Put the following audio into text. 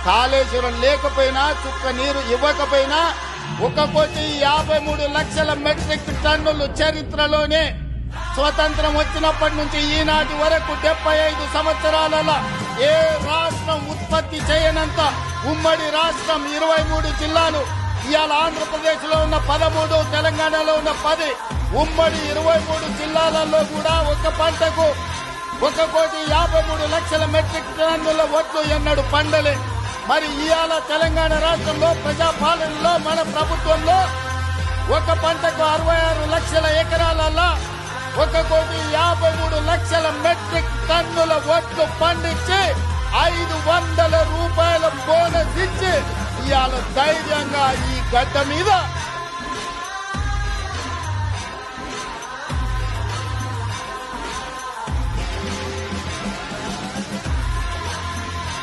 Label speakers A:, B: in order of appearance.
A: కాళేశ్వరం లేకపోయినా చుక్క నీరు ఇవ్వకపోయినా 1,53,00,000 మెట్రిక్ టన్నులు చరిత్రలోనే స్వతంత్రం వచ్చినప్పటి నుంచి ఈనాటి వరకు 75 సంవత్సరాలలో ఏ రాష్ట్రం ఉత్పత్తి చేయనంత ఉమ్మడి రాష్ట్రం 23 జిల్లాలు. ఇవాళ ఆంధ్రప్రదేశ్ లో ఉన్న 13, తెలంగాణలో ఉన్న 10, ఉమ్మడి 23 జిల్లాలలో కూడా ఒక పంటకు 1,53,00,000 మెట్రిక్ టన్నుల వడ్లు ఎన్నడు పండలే. మరి ఇవాళ తెలంగాణ రాష్ట్రంలో ప్రజాపాలనలో మన ప్రభుత్వంలో ఒక పంటకు 66 లక్షల ఎకరాలలో 1,53,00,000 మెట్రిక్ టన్నుల వడ్లు పండించి 500 రూపాయల బోనస్ ఇచ్చి ఇవాళ ధైర్యంగా ఈ గడ్డ మీద